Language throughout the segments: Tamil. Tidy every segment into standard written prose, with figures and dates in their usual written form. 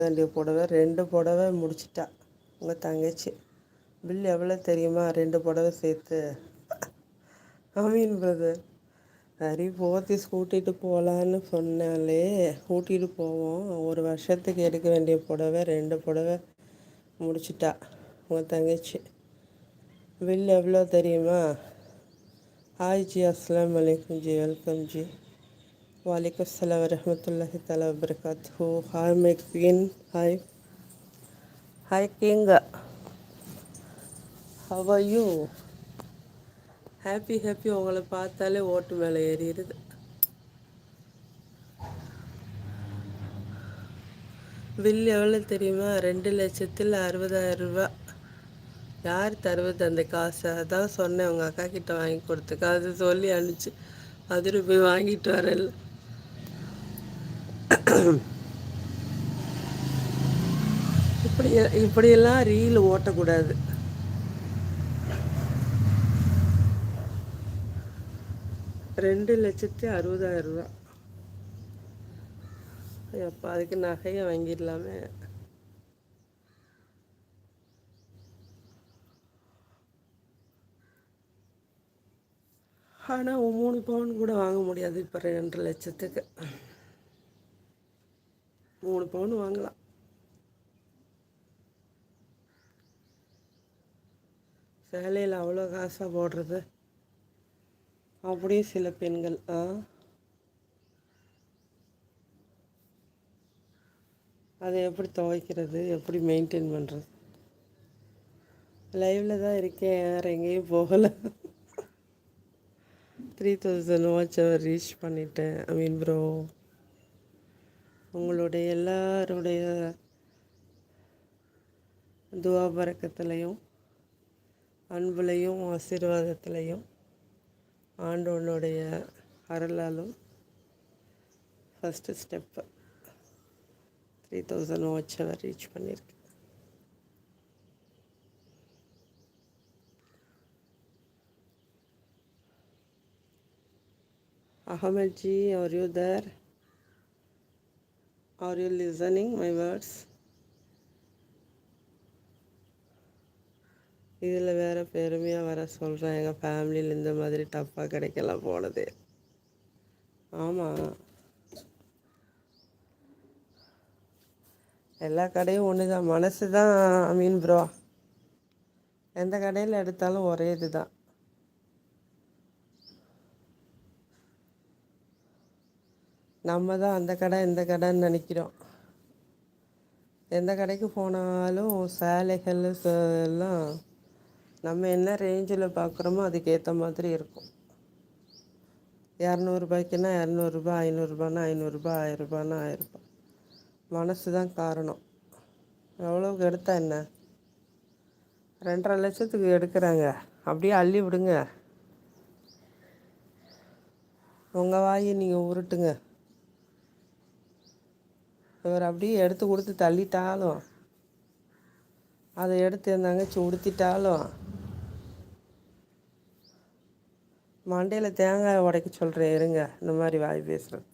வேண்டிய புடவை 2 புடவை முடிச்சிட்டா உங்கள் தங்கச்சி. பில் எவ்வளோ தெரியுமா? 2 புடவை சேர்த்து. பிரதர். சரி போத்தீஸ் கூட்டிகிட்டு போகலான்னு சொன்னாலே கூட்டிகிட்டு போவோம். ஒரு வருஷத்துக்கு எடுக்க வேண்டிய புடவை 2 புடவை முடிச்சிட்டா உங்கள் தங்கச்சி. பில் எவ்வளோ தெரியுமா? ஹாய் ஜி, அஸ்ஸலாமு அலைக்கும் ஜி, வெல்கம் ஜி. वालेकुम अस्सलाम वरहमतुल्लाहि ताला वबरकातुहू. Hi my queen. Hi hi king. How are you? Happy happy. உங்களை பார்த்தாலே ஓட்டு மேலே ஏறிடுது. பில் எவ்வளோ தெரியுமா? 2,60,60,000 ரூபா. யார் தருவது அந்த காசை? அதான் சொன்னேன் உங்கள் அக்கா கிட்ட வாங்கி கொடுத்துக்க. அது சொல்லி அனுப்பிச்சு அதில் போய் வாங்கிட்டு வரல. இப்படி இப்படியெல்லாம் ரீல் ஓட்டக்கூடாது. 2,60,60,000 ரூபா. எப்போ அதுக்கு நகையை வாங்கிடலாமே. ஆனால் 3 பவுன் கூட வாங்க முடியாது இப்போ 2 லட்சத்துக்கு. 3 பவுன் வாங்கலாம். சேலையில் அவ்வளோ காசாக போடுறது. அப்படியே சில பெண்கள் அதை எப்படி துவைக்கிறது, எப்படி மெயின்டைன் பண்ணுறது? லைவில் தான் இருக்கேன், யார் எங்கேயும் போகலை. 3000 வாட்ச் அவர் ரீச் பண்ணிட்டேன். ப்ரோ, உங்களுடைய எல்லாருடைய துவா பரக்கத்துலையும் அன்புலையும் ஆசீர்வாதத்துலையும் ஆண்டவனுடைய அருளாலும் ஃபஸ்ட்டு ஸ்டெப்பு 3000 வாட்ச் அவர் ரீச் பண்ணியிருக்கேன். Ahmed ji, are you there? Are you listening my words? இதில் வேறு பெருமையாக வர சொல்கிறேன். எங்கள் ஃபேமிலியில் இந்த மாதிரி டப்பாக கிடைக்கலாம் போனது. ஆமாம், எல்லா கடையும் ஒன்று தான். மனசு தான் ப்ரோ. எந்த கடையில் எடுத்தாலும் ஒரே இது தான். நம்ம தான் அந்த கடை இந்த கடைன்னு நினைக்கிறோம். எந்த கடைக்கு போனாலும் சேலைகள் எல்லாம் நம்ம என்ன ரேஞ்சில் பார்க்குறோமோ அதுக்கேற்ற மாதிரி இருக்கும். 200 ரூபாய்க்குன்னா 200 ரூபா, 500 ரூபான்னா 500 ரூபா, 1000 ரூபான்னா 1000 ரூபா. மனசு தான் காரணம். எவ்வளோக்கு எடுத்தா என்ன? 2.5 லட்சத்துக்கு எடுக்கிறாங்க. அப்படியே அள்ளி விடுங்க. உங்கள் வாயை நீங்கள் உருட்டுங்க. இவர் அப்படியே எடுத்து கொடுத்து தள்ளிட்டாலும், அதை எடுத்து என் தங்கச்சி உடுத்திட்டாலும், மண்டையில் தேங்காய் உடைக்க சொல்கிறேன். இருங்க, இந்த மாதிரி வாய் பேசுகிறது.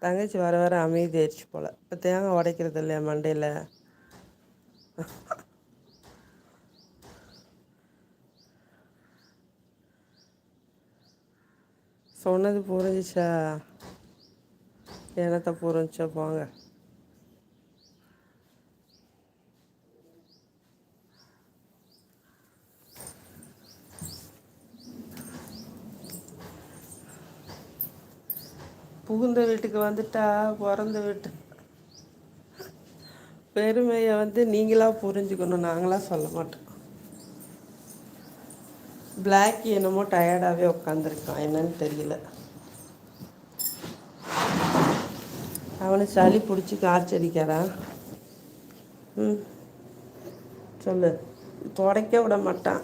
தங்கச்சி வர வர அமைதி ஆயிடுச்சு போல். இப்போ தேங்காய் உடைக்கிறது இல்லையா மண்டையில்? சொன்னது புரிஞ்சிச்சா? என்னத்தை புரிஞ்சா போங்க. புகுந்த வீட்டுக்கு வந்துட்டா பிறந்த வீட்டு பெருமையை நீங்களாக புரிஞ்சுக்கணும், நாங்களாக சொல்ல மாட்டோம். பிளாக் என்னமோ டயர்டாகவே உட்காந்துருக்கான், என்னன்னு தெரியல. அவனுக்கு சளி பிடிச்சி காய்ச்சடிக்கிறான். சொல்லு. துடைக்க விட மாட்டான்.